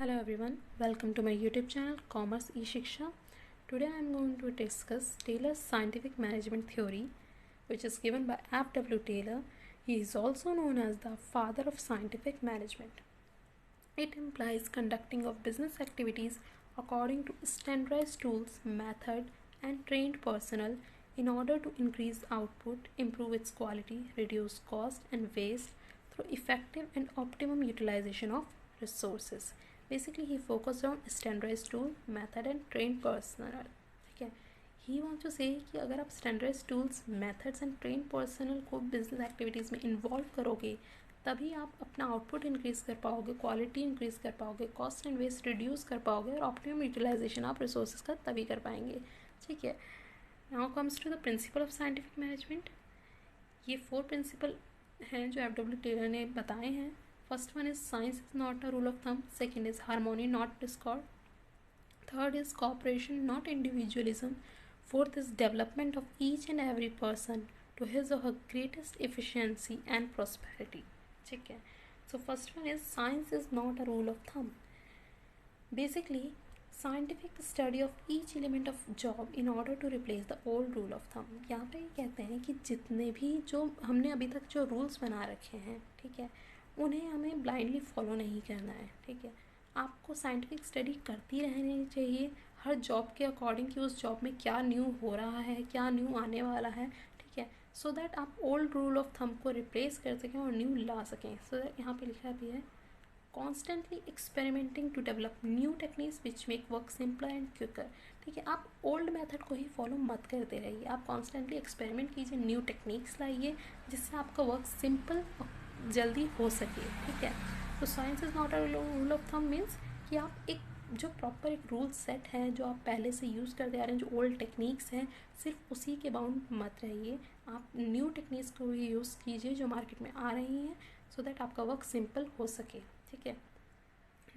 Hello everyone, welcome to my YouTube channel Commerce eShiksha. Today I am going to discuss Taylor's scientific management theory, which is given by F.W. Taylor. He is also known as the father of scientific management. It implies conducting of business activities according to standardized tools, method, and trained personnel in order to increase output, improve its quality, reduce cost and waste through effective and optimum utilization of resources. Basically he focused on standardized tool, method and trained personnel. ठीक है, ही want to से कि अगर आप standardise tools, methods and train personnel को business activities में involve करोगे तभी आप अपना आउटपुट इंक्रीज़ कर पाओगे, क्वालिटी इंक्रीज़ कर पाओगे, कॉस्ट एंड वेस्ट रिड्यूस कर पाओगे और ऑप्टिमम यूटिलाइजेशन आप रिसोर्सेज का तभी कर पाएंगे. ठीक है, now comes to the principle of scientific management. ये 4 प्रिंसिपल हैं जो F.W. टेलर ने बताए हैं. First one is science is not a rule of thumb. Second is harmony not Discord. Third is cooperation, not individualism. Fourth is development of each and every person to his or her greatest efficiency and prosperity. ठीक है, so first one is science is not a rule of thumb. Basically, scientific study of each element of job in order to replace the old rule of thumb. यहाँ पे कहते हैं कि जितने भी जो हमने अभी तक जो रूल्स बना रखे हैं, ठीक है, उन्हें हमें ब्लाइंडली फॉलो नहीं करना है. ठीक है, आपको साइंटिफिक स्टडी करती रहनी चाहिए हर जॉब के अकॉर्डिंग कि उस जॉब में क्या न्यू हो रहा है, क्या न्यू आने वाला है. ठीक है, सो दैट आप ओल्ड रूल ऑफ थंब को रिप्लेस कर सकें और न्यू ला सकें. सो दैट यहाँ पे लिखा भी है constantly experimenting to develop new techniques which make work simpler and quicker. ठीक है, आप ओल्ड मेथड को ही फॉलो मत करते रहिए, आप कॉन्स्टेंटली एक्सपेरिमेंट कीजिए, न्यू टेक्निक्स लाइए जिससे आपका वर्क सिंपल और जल्दी हो सके. ठीक है, तो science is not a rule of thumb means कि आप एक जो प्रॉपर एक रूल सेट है जो आप पहले से यूज़ करते आ रहे हैं, जो ओल्ड टेक्निक्स हैं, सिर्फ उसी के बाउंड मत रहिए. आप न्यू टेक्निक्स को भी यूज़ कीजिए जो मार्केट में आ रही हैं सो दैट आपका वर्क सिंपल हो सके. ठीक है,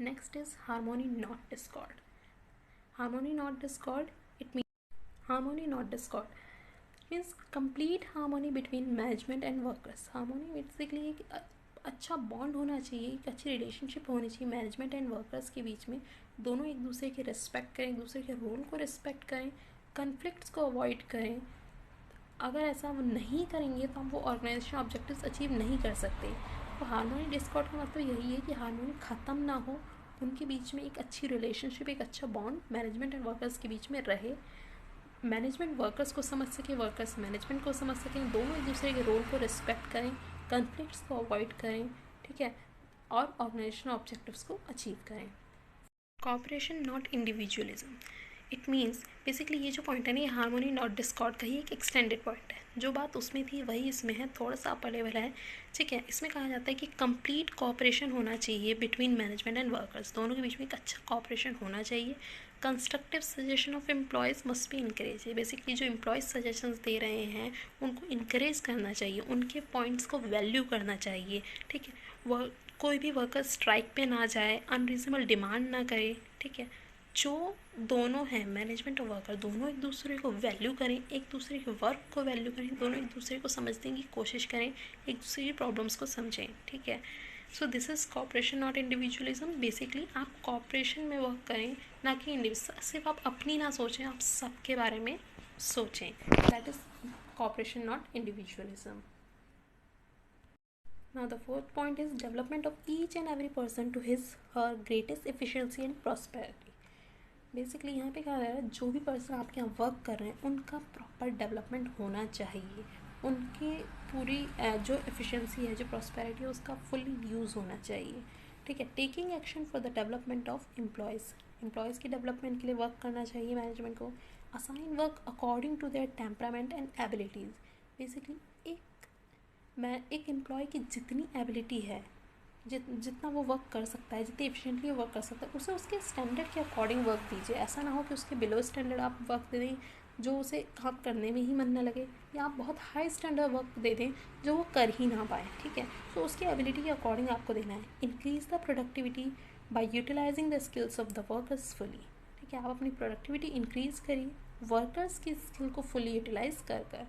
next is harmony not Discord. Harmony not Discord it mean harmony not Discord means complete harmony between management and workers. Harmony basically एक अच्छा बॉन्ड होना चाहिए, एक अच्छी रिलेशनशिप होनी चाहिए मैनेजमेंट एंड वर्कर्स के बीच में. दोनों एक दूसरे की रिस्पेक्ट करें, एक दूसरे के रोल को रिस्पेक्ट करें, कन्फ्लिक्ट्स को अवॉइड करें. अगर ऐसा वो नहीं करेंगे तो हम वो ऑर्गेनाइजेशन ऑब्जेक्टिव्स अचीव नहीं कर सकते. तो हारमोनी डिस्कॉर्ड का मतलब यही है कि हारमोनी ख़त्म ना हो, उनके बीच में एक अच्छी रिलेशनशिप, एक अच्छा बॉन्ड मैनेजमेंट एंड वर्कर्स के बीच में रहे. मैनेजमेंट वर्कर्स को समझ सके, वर्कर्स मैनेजमेंट को समझ सकें, दोनों एक दूसरे के रोल को रिस्पेक्ट करें, कन्फ्लिक्ट्स को अवॉइड करें. ठीक है, और ऑर्गेनाइजेशन ऑब्जेक्टिव्स को अचीव करें. Cooperation not individualism it means basically ये जो पॉइंट है ना, ये हारमोनी नॉट डिस्कॉर्ड का ही एक एक्सटेंडेड पॉइंट है. जो बात उसमें थी वही इसमें है, थोड़ा सा अपर लेवल है. ठीक है, इसमें कहा जाता है कि कंप्लीट कॉपरेशन होना चाहिए बिटवीन मैनेजमेंट एंड वर्कर्स. दोनों के बीच में एक अच्छा कॉपरेशन होना चाहिए. Constructive suggestion of employees must be encourage. Basically जो एम्प्लॉयज़ सजेशंस दे रहे हैं उनको इनकरेज करना चाहिए, उनके पॉइंट्स को वैल्यू करना चाहिए. ठीक है, वह कोई भी वर्कर स्ट्राइक पे ना जाए, अनरीजनेबल डिमांड ना करे. ठीक है, जो दोनों हैं मैनेजमेंट और वर्कर, दोनों एक दूसरे को वैल्यू करें, एक दूसरे के वर्क को वैल्यू करें, दोनों एक दूसरे को समझने की कोशिश करें, एक दूसरे की प्रॉब्लम्स को समझें. ठीक है, so this is cooperation not individualism. Basically आप कॉपरेशन में वर्क करें, ना कि इंडिविजुअल. सिर्फ आप अपनी ना सोचें, आप सबके बारे में सोचें. That is cooperation not individualism. Now the fourth point is development of each and every person to his her greatest efficiency and prosperity. Basically यहाँ पे क्या है, जो भी पर्सन आपके यहाँ वर्क कर रहे हैं उनका प्रॉपर डेवलपमेंट होना चाहिए, उनकी पूरी जो एफिशिएंसी है, जो प्रॉस्पेरिटी है, उसका फुली यूज़ होना चाहिए. ठीक है, taking action for the development of employees की डेवलपमेंट के लिए वर्क करना चाहिए मैनेजमेंट को. Assign work according to their temperament and abilities. Basically एक एम्प्लॉय की जितनी एबिलिटी है, जितना वो वर्क कर सकता है, जितनी एफिशिएंटली वो वर्क कर सकता है, उसे उसके स्टैंडर्ड के अकॉर्डिंग वर्क दीजिए. ऐसा ना हो कि उसके बिलो स्टैंडर्ड आप वर्क दे दें जो उसे काम करने में ही मन न लगे, या आप बहुत हाई स्टैंडर्ड वर्क दे दें जो वो कर ही ना पाए. ठीक है, तो उसकी एबिलिटी के अकॉर्डिंग आपको देना है. Increase the productivity by utilising the skills of the workers fully. ठीक है, आप अपनी प्रोडक्टिविटी इंक्रीज़ करिए वर्कर्स की स्किल को फुली यूटिलाइज कर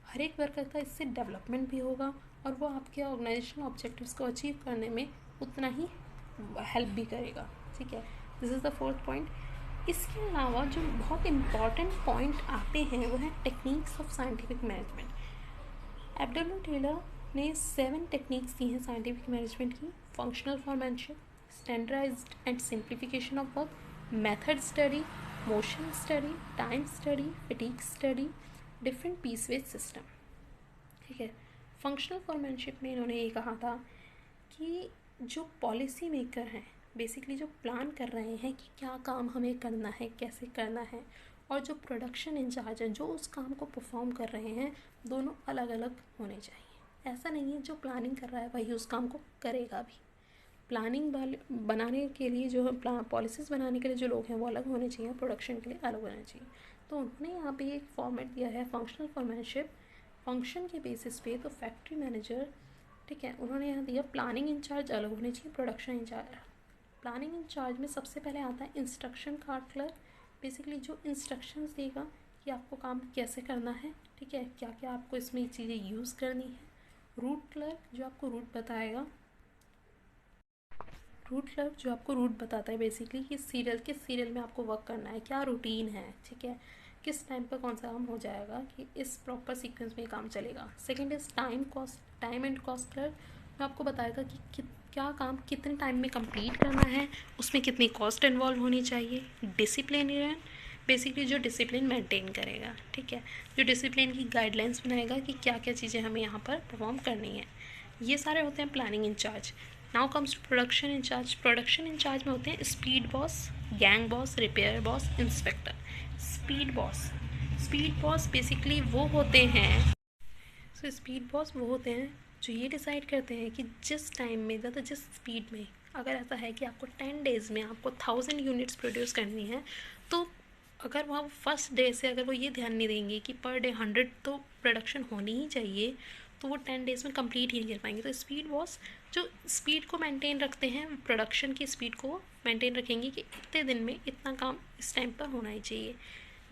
हर एक वर्कर का इससे डेवलपमेंट भी होगा और वो आपके ऑर्गेनाइजेशन ऑब्जेक्टिव्स को अचीव करने में उतना ही हेल्प भी करेगा. ठीक है, this is the fourth point. इसके अलावा जो बहुत इम्पॉर्टेंट पॉइंट आते हैं वो है techniques of scientific management. FW Taylor ने 7 टेक्निक्स दी हैं साइंटिफिक मैनेजमेंट की। Functional foremanship, standardized and simplification of work, method study, motion study, time study, fatigue study, different piece wage system. ठीक है, फंक्शनल फॉर्मेनशिप में इन्होंने ये कहा था कि जो पॉलिसी मेकर हैं, बेसिकली जो प्लान कर रहे हैं कि क्या काम हमें करना है, कैसे करना है, और जो प्रोडक्शन इंचार्ज हैं जो उस काम को परफॉर्म कर रहे हैं, दोनों अलग अलग होने चाहिए। ऐसा नहीं है जो प्लानिंग कर रहा है वही उस काम को करेगा भी। प्लानिंग बनाने के लिए जो पॉलिसीज़ बनाने के लिए जो लोग हैं वो अलग होने चाहिए, प्रोडक्शन के लिए अलग होना चाहिए। तो उन्होंने यहाँ पे एक फॉर्मेट दिया है फंक्शनल फॉर्मेनशिप, फंक्शन के बेसिस पे। तो फैक्ट्री मैनेजर, ठीक है, उन्होंने यहाँ दिया प्लानिंग इंचार्ज अलग होने चाहिए, प्रोडक्शन इंचार्ज। प्लानिंग इंचार्ज में सबसे पहले आता है इंस्ट्रक्शन कार्ड क्लर्क, बेसिकली जो इंस्ट्रक्शंस देगा कि आपको काम कैसे करना है, ठीक है, क्या क्या आपको इसमें चीज़ें यूज़ करनी है। रूट क्लर्क जो आपको रूट बताएगा, रूट क्लर्क जो आपको रूट बताता है बेसिकली कि सीरियल किस सीरियल में आपको वर्क करना है, क्या रूटीन है, ठीक है, किस टाइम पर कौन सा काम हो जाएगा, कि इस प्रॉपर सीक्वेंस में काम चलेगा। Second is time and cost clerk जो आपको बताएगा कि क्या काम कितने टाइम में कंप्लीट करना है, उसमें कितनी कॉस्ट इन्वॉल्व होनी चाहिए। डिसिप्लिनरियन बेसिकली जो डिसिप्लिन मेंटेन करेगा, ठीक है, जो डिसिप्लिन की गाइडलाइंस बनाएगा कि क्या क्या चीज़ें हमें यहाँ पर परफॉर्म करनी है। ये सारे होते हैं planning incharge. Now comes to production incharge. Production incharge में होते हैं speed boss, gang boss, repair boss, inspector. Speed boss basically वो होते हैं, स्पीड बॉस वो होते हैं जो ये डिसाइड करते हैं कि जिस टाइम में ज़्यादा जिस स्पीड में, अगर ऐसा है कि आपको 10 डेज़ में आपको 1000 यूनिट्स प्रोड्यूस करनी है, तो अगर वहाँ फर्स्ट डे से अगर वो ये ध्यान नहीं देंगे कि पर डे 100 तो प्रोडक्शन होनी ही चाहिए, तो वो 10 डेज़ में कंप्लीट ही नहीं कर पाएंगे। तो स्पीड बॉस जो स्पीड को मेंटेन रखते हैं, प्रोडक्शन की स्पीड को मेंटेन रखेंगे कि इतने दिन में इतना काम इस टाइम पर होना ही चाहिए।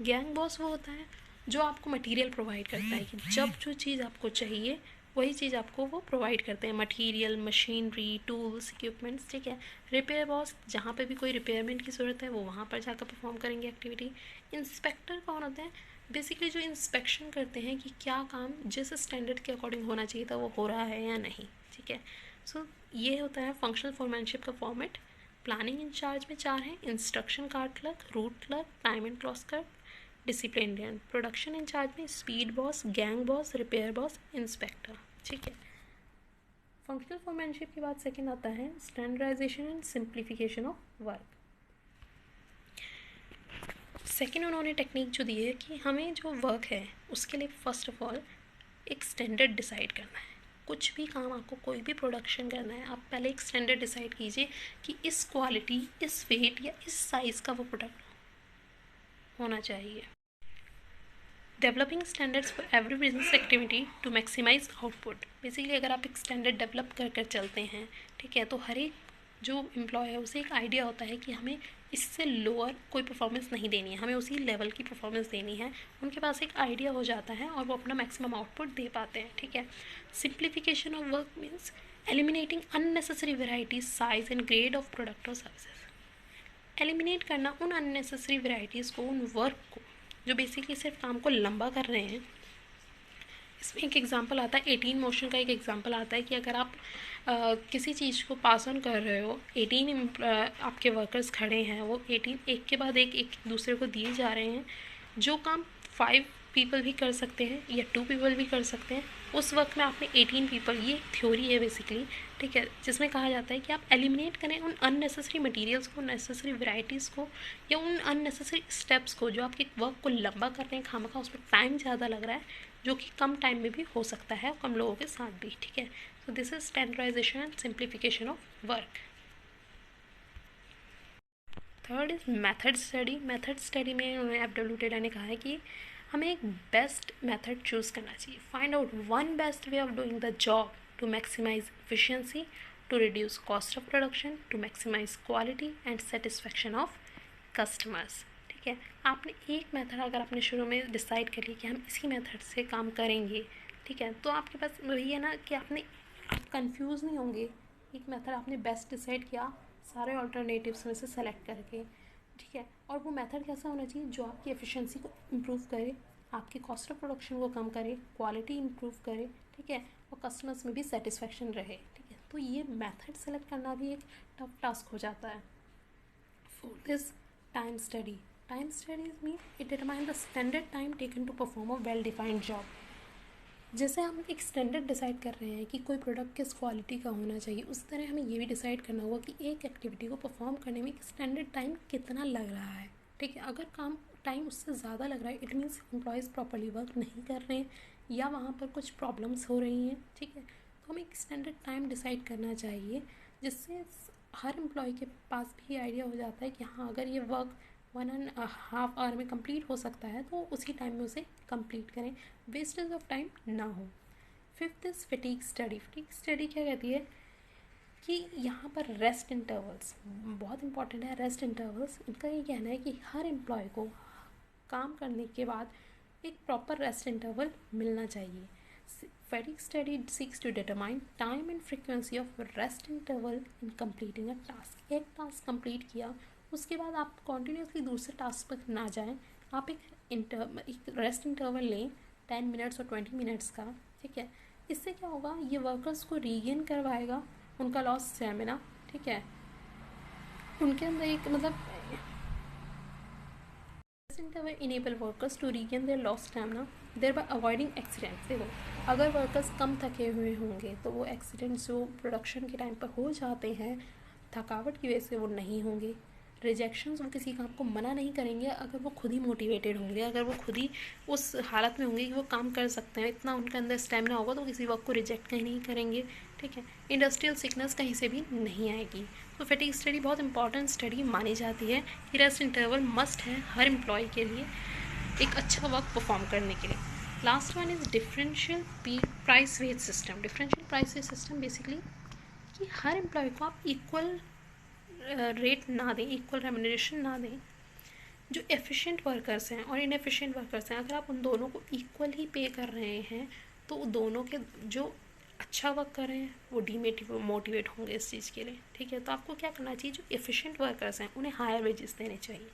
गैंग बॉस वो होता है जो आपको मटेरियल प्रोवाइड करता है कि जब जो चीज़ आपको चाहिए वही चीज़ आपको वो प्रोवाइड करते हैं, मटेरियल, मशीनरी, टूल्स, इक्विपमेंट्स, ठीक है। रिपेयर बॉस जहाँ पे भी कोई रिपेयरमेंट की ज़रूरत है वो वहाँ पर जाकर परफॉर्म करेंगे एक्टिविटी। इंस्पेक्टर कौन होते हैं, बेसिकली जो इंस्पेक्शन करते हैं कि क्या काम जिस स्टैंडर्ड के अकॉर्डिंग होना चाहिए था वो हो रहा है या नहीं, ठीक है। सो ये होता है फंक्शनल फॉर्मेनशिप का फॉर्मेट। प्लानिंग इंचार्ज में 4 हैं, instruction card clerk, route clerk, time and cost clerk, disciplinarian. Production incharge में speed boss, gang boss, repair boss, inspector, ठीक है। फंक्शनल फॉर्मेनशिप के बाद सेकंड आता है standardisation and simplification of work. Second उन्होंने टेक्निक जो दी है कि हमें जो वर्क है उसके लिए फर्स्ट ऑफ ऑल एक स्टैंडर्ड डिसाइड करना है। कुछ भी काम आपको कोई भी प्रोडक्शन करना है, आप पहले एक स्टैंडर्ड डिसाइड कीजिए कि इस क्वालिटी, इस वेट या इस साइज़ का वो प्रोडक्ट होना चाहिए। Developing standards for every business activity to maximise output. Basically अगर आप एक स्टैंडर्ड डेवलप कर कर चलते हैं, ठीक है, तो हर एक जो एम्प्लॉय है उसे एक आइडिया होता है कि हमें इससे लोअर कोई परफॉर्मेंस नहीं देनी है, हमें उसी लेवल की परफॉर्मेंस देनी है। उनके पास एक आइडिया हो जाता है और वो अपना मैक्सिमम आउटपुट दे पाते हैं, ठीक है। Simplification of work means eliminating unnecessary varieties, size and grade of product और सर्विसेज। एलिमिनेट करना उन अननेसेसरी वेराइटीज़ को, उन वर्क को जो बेसिकली सिर्फ काम को लंबा कर रहे हैं। इसमें एक एग्जांपल आता है 18 मोशन का। एक एग्जांपल आता है कि अगर आप किसी चीज़ को पास ऑन कर रहे हो, 18 आपके वर्कर्स खड़े हैं, वो 18 एक के बाद एक दूसरे को दिए जा रहे हैं। जो काम 5 पीपल भी कर सकते हैं या 2 पीपल भी कर सकते हैं, उस वक्त में आपने 18 पीपल, ये थ्योरी है बेसिकली, ठीक है, जिसमें कहा जाता है कि आप एलिमिनेट करें उन अननेसेसरी मटेरियल्स को, नेसेसरी वेराइटीज़ को या उन अननेसेसरी स्टेप्स को जो आपके वर्क को लंबा कर रहे हैं, खामखा उसमें टाइम ज़्यादा लग रहा है, जो कि कम टाइम में भी हो सकता है और कम लोगों के साथ भी, ठीक है। So this is standardisation and simplification of work. Third is method study. Method study में उन्होंने एफडब्ल्यू टेलर ने कहा है कि हमें एक बेस्ट मेथड चूज़ करना चाहिए। Find out one best way of doing the job to maximise efficiency, to reduce cost of production, to maximise quality and satisfaction of customers, ठीक है। आपने एक मेथड अगर आपने शुरू में डिसाइड कर लिया कि हम इसी मेथड से काम करेंगे, ठीक है, तो आपके पास वही है ना कि आप कंफ्यूज नहीं होंगे। एक मेथड आपने बेस्ट डिसाइड किया, सारे ऑल्टरनेटिव्स में से सेलेक्ट करके, ठीक है। और वो मेथड कैसा होना चाहिए जो आपकी एफिशिएंसी को इम्प्रूव करे, आपकी कॉस्ट ऑफ प्रोडक्शन को कम करे, क्वालिटी इम्प्रूव करे, ठीक है, और कस्टमर्स में भी सेटिस्फेक्शन रहे, ठीक है। तो ये मेथड सेलेक्ट करना भी एक टफ टास्क हो जाता है। Fourth is time study. Time studies mean it determine the standard time taken to perform a well defined job. जैसे हम एक स्टैंडर्ड डिसाइड कर रहे हैं कि कोई प्रोडक्ट किस क्वालिटी का होना चाहिए, उस तरह हमें ये भी डिसाइड करना होगा कि एक एक्टिविटी को परफॉर्म करने में एक स्टैंडर्ड टाइम कितना लग रहा है, ठीक है। अगर काम टाइम उससे ज़्यादा लग रहा है, it means employees properly work नहीं कर रहे हैं या वहाँ पर कुछ प्रॉब्लम्स हो रही हैं, ठीक है। तो हमें एक स्टैंडर्ड टाइम डिसाइड करना चाहिए जिससे हर एम्प्लॉय के पास भी आइडिया हो जाता है कि हाँ, अगर ये वर्क 1.5 आवर में कंप्लीट हो सकता है तो उसी टाइम में उसे कंप्लीट करें, वेस्टेज ऑफ टाइम ना हो. Fifth is fatigue study. Fatigue study क्या कहती है कि यहाँ पर रेस्ट इंटरवल्स बहुत इंपॉर्टेंट है. रेस्ट इंटरवल्स, इनका ये कहना है कि हर एम्प्लॉय को काम करने के बाद एक प्रॉपर रेस्ट इंटरवल मिलना चाहिए. Fatigue study seeks to determine time and frequency of rest interval in completing a task. एक टास्क कंप्लीट किया, उसके बाद आप कॉन्टीन्यूसली दूसरे टास्क पर ना जाएं, आप एक रेस्ट इंटरवल लें 10 मिनट्स और 20 मिनट्स का, ठीक है. इससे क्या होगा, ये वर्कर्स को रीगेन करवाएगा उनका लॉस स्टैमिना, ठीक है. उनके अंदर एक मतलब rest interval enable workers to regain their loss stamina thereby avoiding accidents. देखो, अगर वर्कर्स कम थके हुए होंगे तो वो एक्सीडेंट्स जो प्रोडक्शन के टाइम पर हो जाते हैं थकावट की वजह से वो नहीं होंगे. रिजेक्शंस, वो किसी काम को मना नहीं करेंगे अगर वो खुद ही मोटिवेटेड होंगे, अगर वो खुद ही उस हालत में होंगे कि वो काम कर सकते हैं, इतना उनके अंदर स्टेमिना होगा तो किसी वर्क को रिजेक्ट कहीं नहीं करेंगे, ठीक है. इंडस्ट्रियल सिकनेस कहीं से भी नहीं आएगी. तो फटीग स्टडी बहुत इंपॉर्टेंट स्टडी मानी जाती है कि रेस्ट इंटरवल मस्ट है हर एम्प्लॉय के लिए एक अच्छा वर्क परफॉर्म करने के लिए. Last one is differential price wage system. Differential price wage system basically कि हर एम्प्लॉय को आप इक्वल रेट ना दें, इक्वल रेम्यूनरेशन ना दें. जो एफिशिएंट वर्कर्स हैं और इनएफिशिएंट वर्कर्स हैं, अगर आप उन दोनों को इक्वल ही पे कर रहे हैं तो दोनों के जो अच्छा वर्क कर रहे हैं वो मोटिवेट होंगे इस चीज़ के लिए, ठीक है. तो आपको क्या करना चाहिए, जो एफिशिएंट वर्कर्स हैं उन्हें हायर वेजेस देने चाहिए,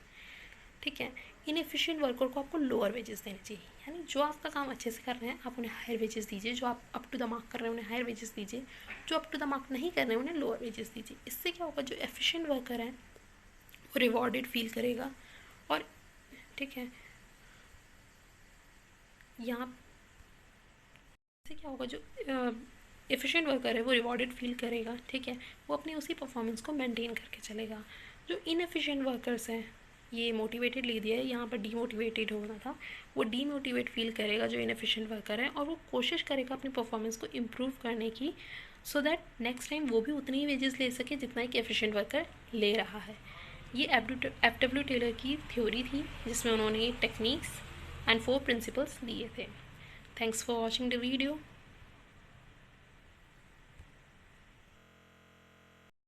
ठीक है. इनएफिशिएंट वर्कर को आपको लोअर वेजेस देने चाहिए. यानी जो आपका काम अच्छे से कर रहे हैं आप उन्हें हायर वेजेस दीजिए, जो आप अप टू द मार्क कर रहे हैं उन्हें हायर वेजेस दीजिए, जो अप टू द मार्क नहीं कर रहे हैं उन्हें लोअर वेजेस दीजिए. इससे क्या होगा, जो एफिशिएंट वर्कर है वो रिवॉर्डेड फील करेगा. और ठीक है, यहाँ से क्या होगा, जो एफिशिएंट वर्कर है वो रिवॉर्डेड फील करेगा, ठीक है. वो अपनी उसी परफॉर्मेंस को मेंटेन करके चलेगा. जो इनएफिशिएंट वर्कर्स हैं, ये मोटिवेटेड ले दिया है, यहाँ पर डीमोटिवेटेड होना था, वो डीमोटिवेट फील करेगा जो इनएफिशिएंट वर्कर है, और वो कोशिश करेगा अपनी परफॉर्मेंस को इम्प्रूव करने की, सो दैट नेक्स्ट टाइम वो भी उतनी ही वेजेस ले सके जितना एक एफिशिएंट वर्कर ले रहा है. ये एफ.डब्ल्यू. टेलर की थ्योरी थी जिसमें उन्होंने टेक्निक्स एंड 4 प्रिंसिपल्स दिए थे. Thanks for watching the video.